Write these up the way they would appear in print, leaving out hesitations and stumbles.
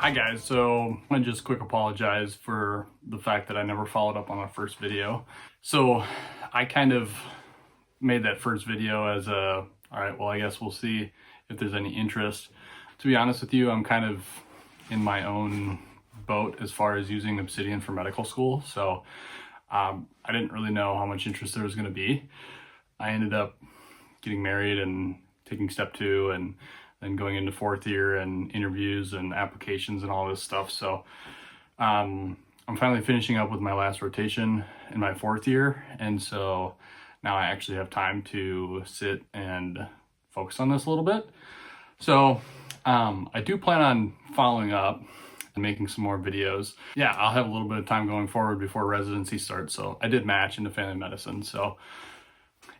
Hi guys, so I just quick apologize for the fact that I never followed up on our first video. So I kind of made that first video as a, all right, well, I guess we'll see if there's any interest. To be honest with you, I'm kind of in my own boat as far as using Obsidian for medical school. So I didn't really know how much interest there was going to be. I ended up getting married and taking step 2 and then going into 4th year and interviews and applications and all this stuff. So I'm finally finishing up with my last rotation in my 4th year. And so now I actually have time to sit and focus on this a little bit. So I do plan on following up and making some more videos. Yeah, I'll have a little bit of time going forward before residency starts. So I did match into family medicine. So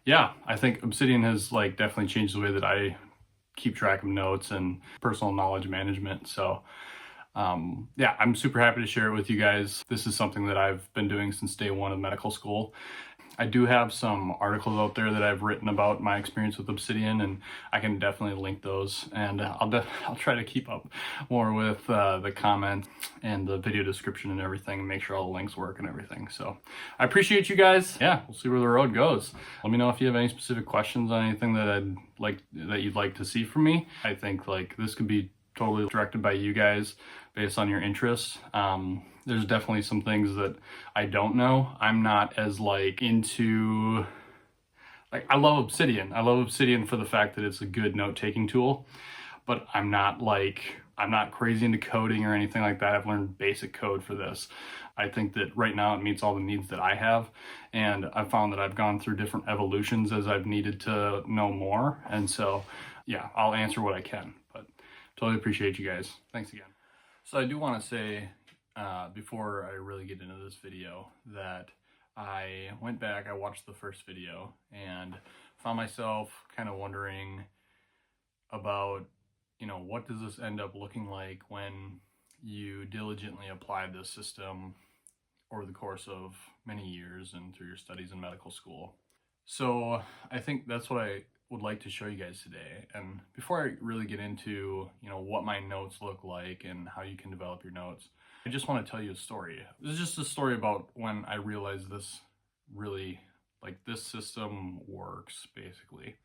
yeah, I think Obsidian has definitely changed the way that I keep track of notes and personal knowledge management. So yeah, I'm super happy to share it with you guys. This is something that I've been doing since day 1 of medical school. I do have some articles out there that I've written about my experience with Obsidian, and I can definitely link those. And I'll try to keep up more with the comments and the video description and everything, and make sure all the links work and everything. So I appreciate you guys. Yeah, we'll see where the road goes. Let me know if you have any specific questions on anything that you'd like to see from me. I think this could be totally directed by you guys based on your interests. There's definitely some things that I don't know. I'm not as into, I love Obsidian. I love Obsidian for the fact that it's a good note-taking tool, but I'm not crazy into coding or anything like that. I've learned basic code for this. I think that right now it meets all the needs that I have, and I've found that I've gone through different evolutions as I've needed to know more. And so, yeah, I'll answer what I can, but totally appreciate you guys. Thanks again. So I do want to say, before I really get into this video, that I went back, I watched the first video, and found myself kind of wondering about, what does this end up looking like when you diligently apply this system over the course of many years and through your studies in medical school. So I think that's what I would like to show you guys today. And before I really get into, what my notes look like and how you can develop your notes, I just want to tell you a story. This is just a story about when I realized this really, this system works, basically.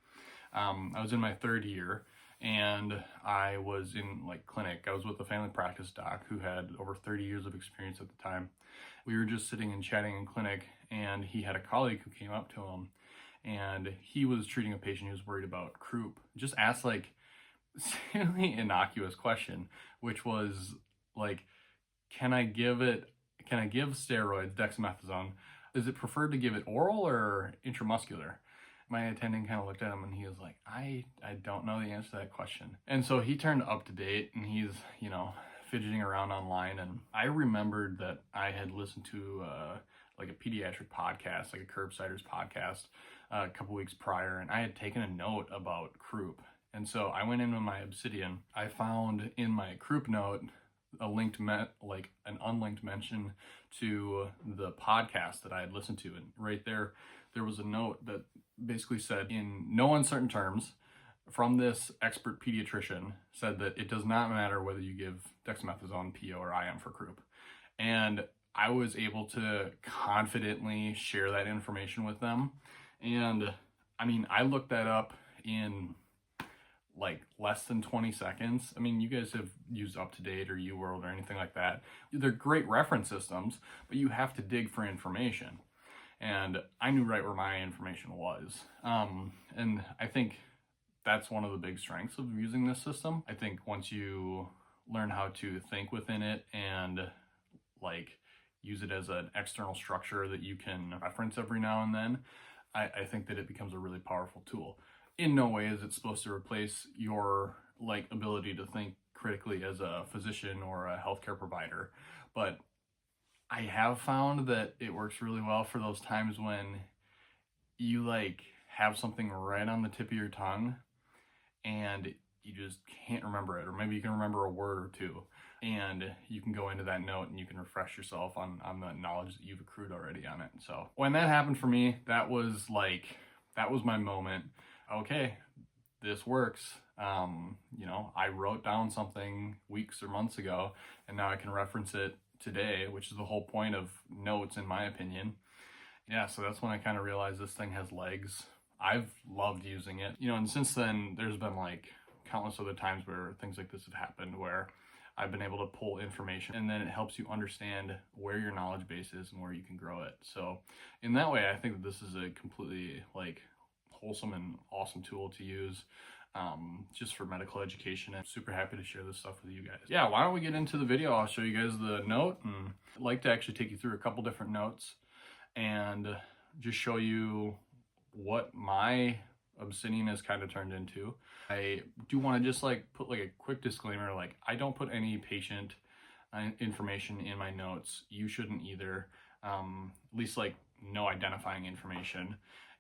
I was in my 3rd year, and I was in clinic. I was with a family practice doc who had over 30 years of experience at the time. We were just sitting and chatting in clinic, and he had a colleague who came up to him, and he was treating a patient who was worried about croup. Just asked really innocuous question, which was can I give steroids, dexamethasone? Is it preferred to give it oral or intramuscular? My attending kind of looked at him and he was like, I don't know the answer to that question. And so he turned up to date, and he's, fidgeting around online. And I remembered that I had listened to a pediatric podcast, a Curbsiders podcast, a couple weeks prior, and I had taken a note about croup. And so I went into my Obsidian. I found in my croup note an unlinked mention to the podcast that I had listened to, and right there was a note that basically said, in no uncertain terms, from this expert pediatrician, said that it does not matter whether you give dexamethasone, PO, or IM for croup. And I was able to confidently share that information with them. And I looked that up in less than 20 seconds. You guys have used UpToDate or UWorld or anything like that. They're great reference systems, but you have to dig for information. And I knew right where my information was. And I think that's one of the big strengths of using this system. I think once you learn how to think within it and use it as an external structure that you can reference every now and then, I think that it becomes a really powerful tool. In no way is it supposed to replace your ability to think critically as a physician or a healthcare provider, but I have found that it works really well for those times when you have something right on the tip of your tongue and you just can't remember it, or maybe you can remember a word or two, and you can go into that note and you can refresh yourself on the knowledge that you've accrued already on it. So when that happened for me, that was my moment. Okay, this works. You know, I wrote down something weeks or months ago, and now I can reference it today, which is the whole point of notes, in my opinion. Yeah, so that's when I kind of realized this thing has legs. I've loved using it, you know, and since then there's been like countless other times where things like this have happened, where I've been able to pull information, and then it helps you understand where your knowledge base is and where you can grow it. So in that way, I think that this is a completely like wholesome and awesome tool to use just for medical education. I'm super happy to share this stuff with you guys. Yeah, why don't we get into the video? I'll show you guys the note, and I'd like to actually take you through a couple different notes and just show you what my Obsidian has kind of turned into. I do want to just like put like a quick disclaimer, like I don't put any patient information in my notes. You shouldn't either, at least like no identifying information.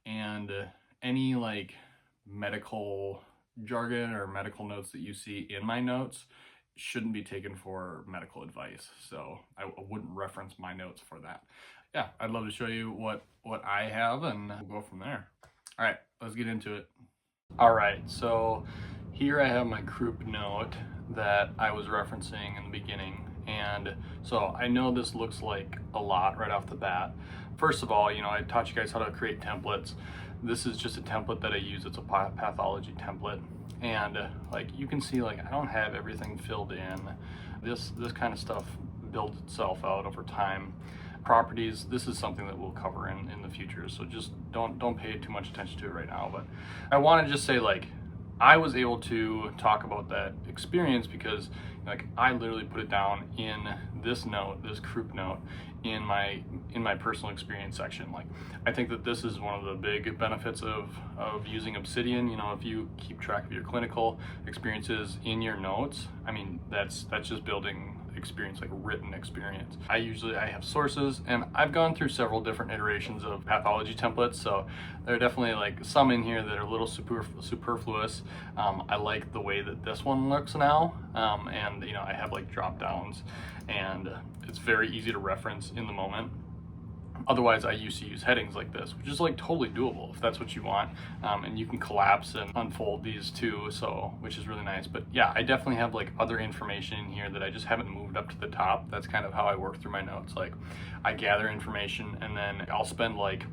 And any like medical jargon or medical notes that you see in my notes shouldn't be taken for medical advice. So I wouldn't reference my notes for that. Yeah, I'd love to show you what I have, and we'll go from there. All right, let's get into it. All right, so here I have my Croup note that I was referencing in the beginning. And so I know this looks like a lot right off the bat. First of all, you know, I taught you guys how to create templates. This is just a template that I use. It's a pathology template. And like you can see, like I don't have everything filled in. This kind of stuff builds itself out over time. Properties, this is something that we'll cover in the future, so just don't pay too much attention to it right now. But I want to just say, like, I was able to talk about that experience because like I literally put it down in this note, this Croup note, in my personal experience section. Like I think that this is one of the big benefits of using Obsidian. You know, if you keep track of your clinical experiences in your notes, I mean that's just building experience, like written experience. I have sources, and I've gone through several different iterations of pathology templates, so there are definitely like some in here that are a little superfluous. I like the way that this one looks now, and you know, I have like drop downs, and it's very easy to reference in the moment. Otherwise, I used to use headings like this, which is like totally doable if that's what you want. And you can collapse and unfold these too, so which is really nice. But yeah, I definitely have like other information in here that I just haven't moved up to the top. That's kind of how I work through my notes. Like I gather information, and then I'll spend like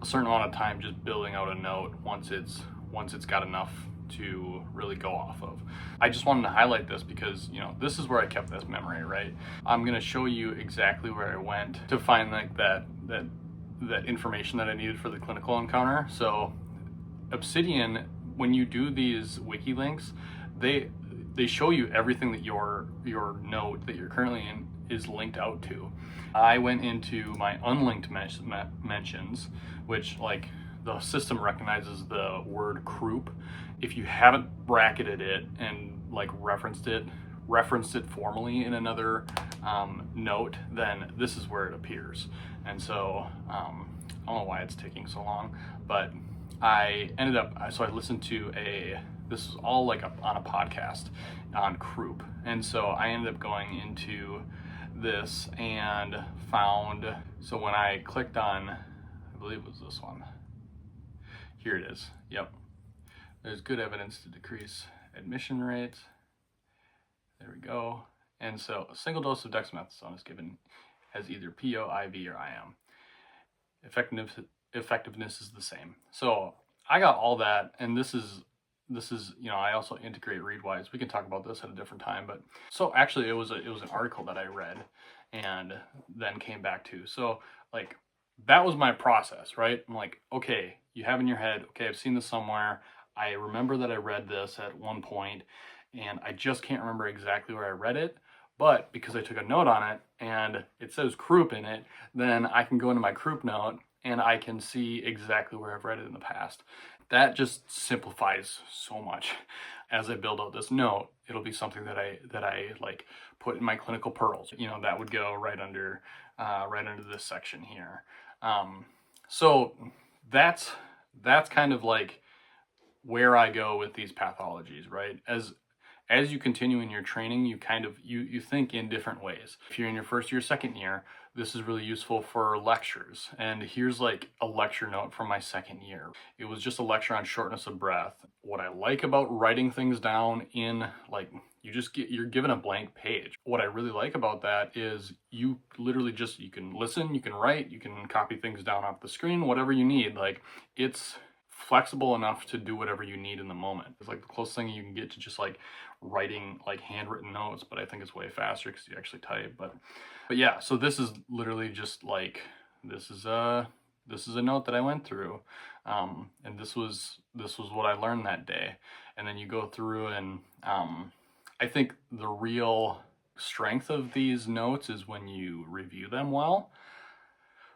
a certain amount of time just building out a note once it's got enough to really go off of. I just wanted to highlight this because, you know, this is where I kept this memory, right? I'm gonna show you exactly where I went to find like that information that I needed for the clinical encounter. So Obsidian, when you do these wiki links, they show you everything that your note that you're currently in is linked out to. I went into my unlinked mentions, which like the system recognizes the word Croup. If you haven't bracketed it and like referenced it formally in another note, then this is where it appears. And so I don't know why it's taking so long, but I ended up, so I listened to this is all like on a podcast on Croup. And so I ended up going into this and found, so when I clicked on, I believe it was this one. Here it is. Yep. There's good evidence to decrease admission rates. There we go. And so a single dose of dexamethasone is given as either PO, IV, or IM. Effectiveness is the same. So I got all that, and this is, you know, I also integrate Readwise. We can talk about this at a different time, but so actually it was an article that I read and then came back to. So like that was my process, right? I'm like, okay, you have in your head, okay, I've seen this somewhere. I remember that I read this at one point, and I just can't remember exactly where I read it. But because I took a note on it and it says Croup in it, then I can go into my Croup note and I can see exactly where I've read it in the past. That just simplifies so much. As I build out this note, it'll be something that I like put in my clinical pearls. You know, that would go right under this section here. So that's kind of like where I go with these pathologies, right? As you continue in your training, you think in different ways. If you're in your first year, second year, this is really useful for lectures. And here's like a lecture note from my second year. It was just a lecture on shortness of breath. What I like about writing things down in like, you're given a blank page. What I really like about that is you literally just, you can listen, you can write, you can copy things down off the screen, whatever you need. Like, it's flexible enough to do whatever you need in the moment. It's like the closest thing you can get to just like writing like handwritten notes, but I think it's way faster because you actually type. But yeah, so this is literally just like, this is a note that I went through, and this was what I learned that day. And then you go through and I think the real strength of these notes is when you review them well,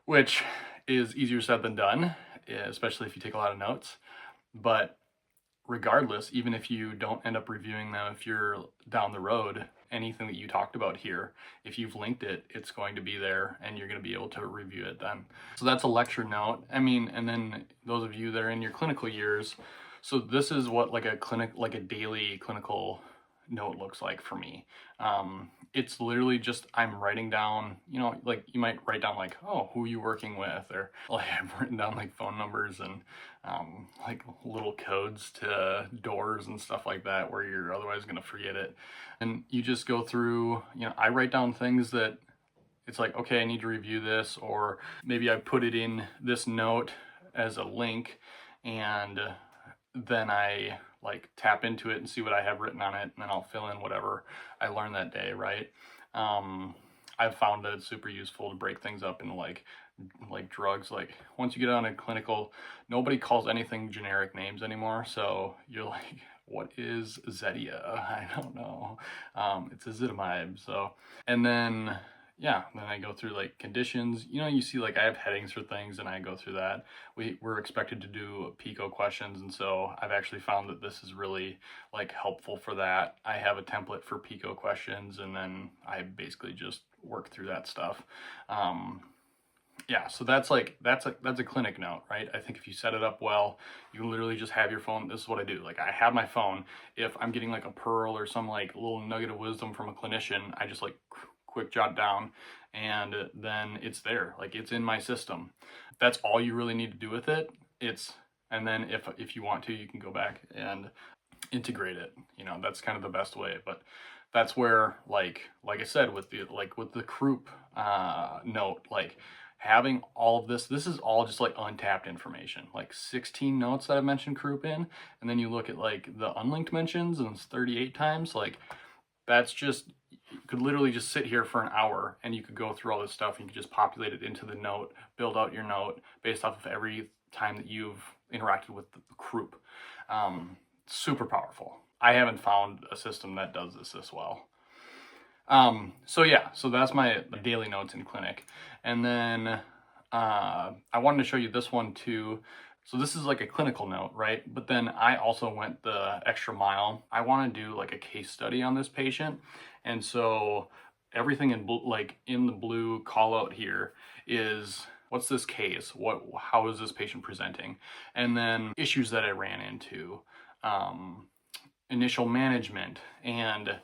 which is easier said than done, especially if you take a lot of notes. But regardless, even if you don't end up reviewing them, if you're down the road, anything that you talked about here, if you've linked it, it's going to be there and you're going to be able to review it then. So that's a lecture note. I mean, and then those of you that are in your clinical years, so this is what like a daily clinical note looks like for me. It's literally just, I'm writing down, you know, like you might write down like, oh, who are you working with? Or like I've written down like phone numbers and like little codes to doors and stuff like that where you're otherwise going to forget it. And you just go through, you know, I write down things that it's like, okay, I need to review this, or maybe I put it in this note as a link and then I like tap into it and see what I have written on it, and then I'll fill in whatever I learned that day, right? I've found that it's super useful to break things up into like drugs. Like once you get on a clinical, nobody calls anything generic names anymore. So you're like, what is Zetia? I don't know. It's ezetimibe. So, and then yeah, then I go through like conditions. You know, you see like I have headings for things and I go through that. We're expected to do PICO questions, and so I've actually found that this is really like helpful for that. I have a template for PICO questions and then I basically just work through that stuff. Yeah, so that's a clinic note, right? I think if you set it up well, you can literally just have your phone. This is what I do. Like I have my phone. If I'm getting like a pearl or some like little nugget of wisdom from a clinician, I just like quick jot down and then it's there. Like it's in my system. That's all you really need to do with it. And then if you want to, you can go back and integrate it. You know, that's kind of the best way. But that's where like I said with the Croup note, like having all of this is all just like untapped information, like 16 notes that I've mentioned Croup in, and then you look at like the unlinked mentions and it's 38 times. Like that's just, you could literally just sit here for an hour and you could go through all this stuff and you could just populate it into the note, build out your note based off of every time that you've interacted with the Croup. Super powerful. I haven't found a system that does this well. So yeah, so that's my daily notes in clinic. And then I wanted to show you this one too. So this is like a clinical note, right? But then I also went the extra mile. I want to do like a case study on this patient. And so everything in in the blue call out here is, what's this case? How is this patient presenting? And then issues that I ran into, initial management, and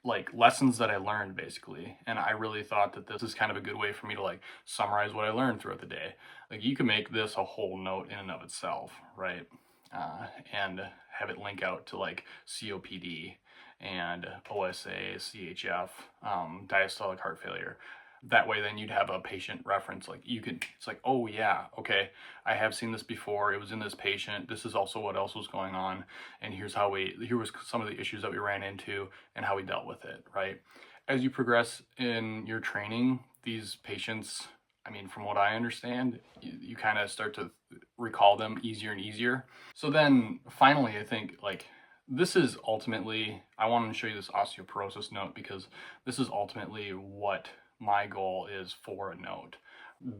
like lessons that I learned basically. And I really thought that this is kind of a good way for me to like summarize what I learned throughout the day. Like you can make this a whole note in and of itself, right? And have it link out to like COPD and OSA, CHF, diastolic heart failure. That way then you'd have a patient reference. Like you could, it's like, oh yeah, okay, I have seen this before. It was in this patient. This is also what else was going on. And here was some of the issues that we ran into and how we dealt with it, right? As you progress in your training, these patients, I mean, from what I understand, you kind of start to recall them easier and easier. So then finally, I think like, this is ultimately, I wanted to show you this osteoporosis note because this is ultimately what my goal is for a note.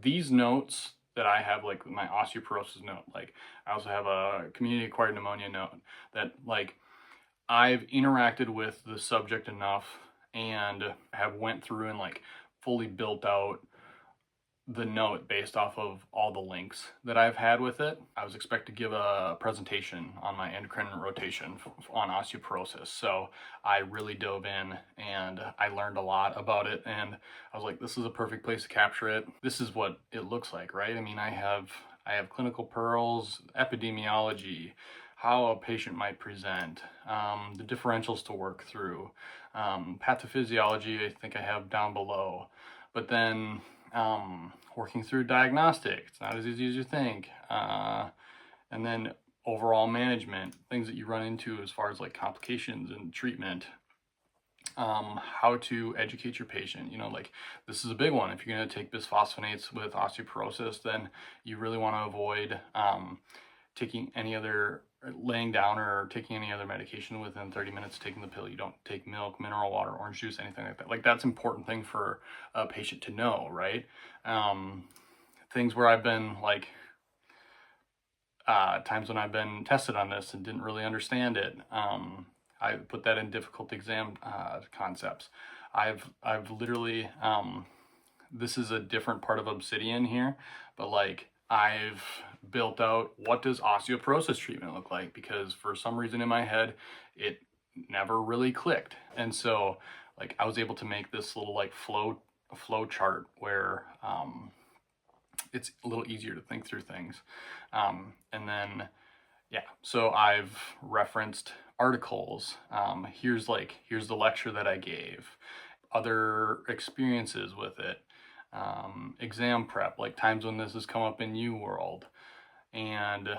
These notes that I have, like my osteoporosis note, like I also have a community acquired pneumonia note that like I've interacted with the subject enough and have went through and like fully built out the note based off of all the links that I've had with it. I was expected to give a presentation on my endocrine rotation on osteoporosis. So I really dove in and I learned a lot about it. And I was like, this is a perfect place to capture it. This is what it looks like, right? I mean, I have clinical pearls, epidemiology, how a patient might present, the differentials to work through, pathophysiology I think I have down below. But then working through diagnostics, it's not as easy as you think. And then overall management, things that you run into as far as like complications and treatment. How to educate your patient. You know, like this is a big one. If you're going to take bisphosphonates with osteoporosis, then you really want to avoid taking any other, laying down or taking any other medication within 30 minutes of taking the pill. You don't take milk, mineral water, orange juice, anything like that. Like that's an important thing for a patient to know, right? Things where I've been like, times when I've been tested on this and didn't really understand it. I put that in difficult exam concepts. I've literally, this is a different part of Obsidian here, but like I've built out what does osteoporosis treatment look like, because for some reason in my head it never really clicked. And so like I was able to make this little like flow chart where it's a little easier to think through things. And then yeah, so I've referenced articles. Here's the lecture that I gave, other experiences with it, exam prep, like times when this has come up in UWorld, and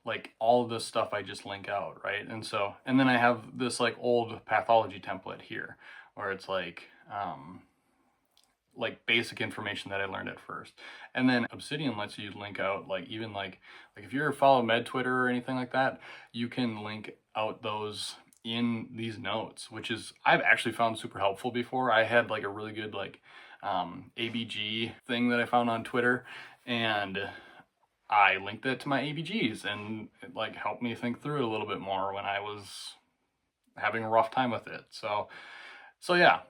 like all of this stuff I just link out, right? And so, and then I have this like old pathology template here where it's like basic information that I learned at first. And then Obsidian lets you link out like even like if you're follow med Twitter or anything like that, you can link out those in these notes, which is I've actually found super helpful before. I had like a really good like ABG thing that I found on Twitter, and I linked it to my ABGs, and it like helped me think through it a little bit more when I was having a rough time with it. So yeah,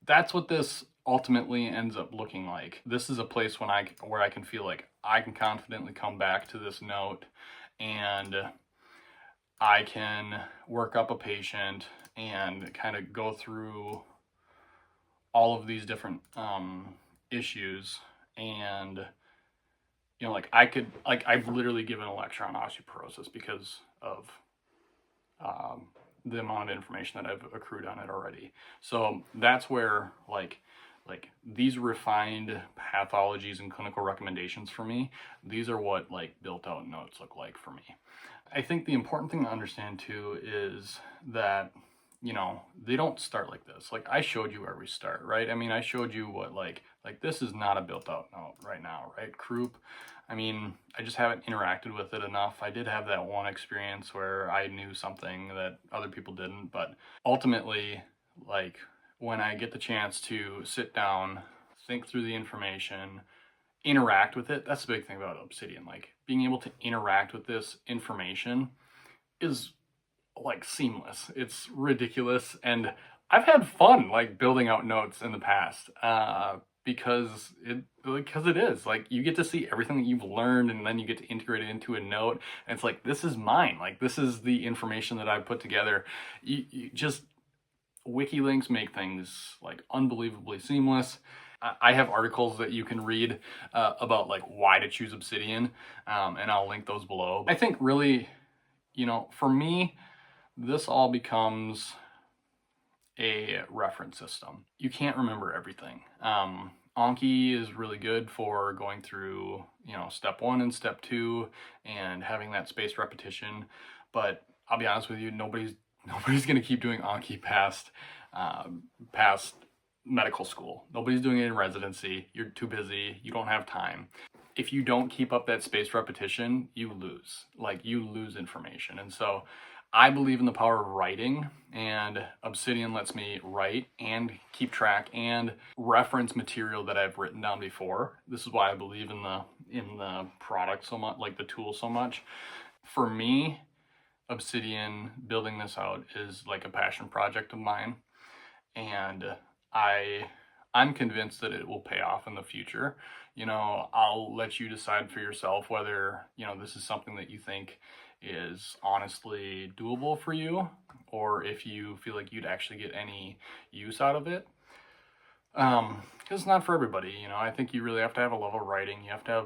that's what this ultimately ends up looking like. This is a place where I can feel like I can confidently come back to this note and I can work up a patient and kind of go through all of these different issues. And you know, like I've literally given a lecture on osteoporosis because of the amount of information that I've accrued on it already. So that's where like these refined pathologies and clinical recommendations for me, these are what like built out notes look like for me. I think the important thing to understand too is that, you know, they don't start like this. Like I showed you where we start, right? I mean, I showed you what like this is not a built out note right now, right? Croup, I mean, I just haven't interacted with it enough. I did have that one experience where I knew something that other people didn't, but ultimately, like when I get the chance to sit down, think through the information, interact with it, that's the big thing about Obsidian. Like being able to interact with this information is like seamless. It's ridiculous. And I've had fun like building out notes in the past because it is like you get to see everything that you've learned, and then you get to integrate it into a note, and it's like this is mine. Like this is the information that I've put together. You just wiki links make things like unbelievably seamless. I have articles that you can read about like why to choose Obsidian, and I'll link those below. I think really, you know, for me, this all becomes a reference system. You can't remember everything. Anki is really good for going through, you know, step 1 and step 2 and having that spaced repetition. But I'll be honest with you, nobody's going to keep doing Anki past medical school. Nobody's doing it in residency. You're too busy. You don't have time. If you don't keep up that spaced repetition, you lose. Like you lose information. And so I believe in the power of writing, and Obsidian lets me write and keep track and reference material that I've written down before. This is why I believe in the product so much, like the tool so much. For me, Obsidian, building this out is like a passion project of mine, and I I'm convinced that it will pay off in the future. You know, I'll let you decide for yourself whether, you know, this is something that you think is honestly doable for you, or if you feel like you'd actually get any use out of it. Because it's not for everybody, you know. I think you really have to have a love of writing. You have to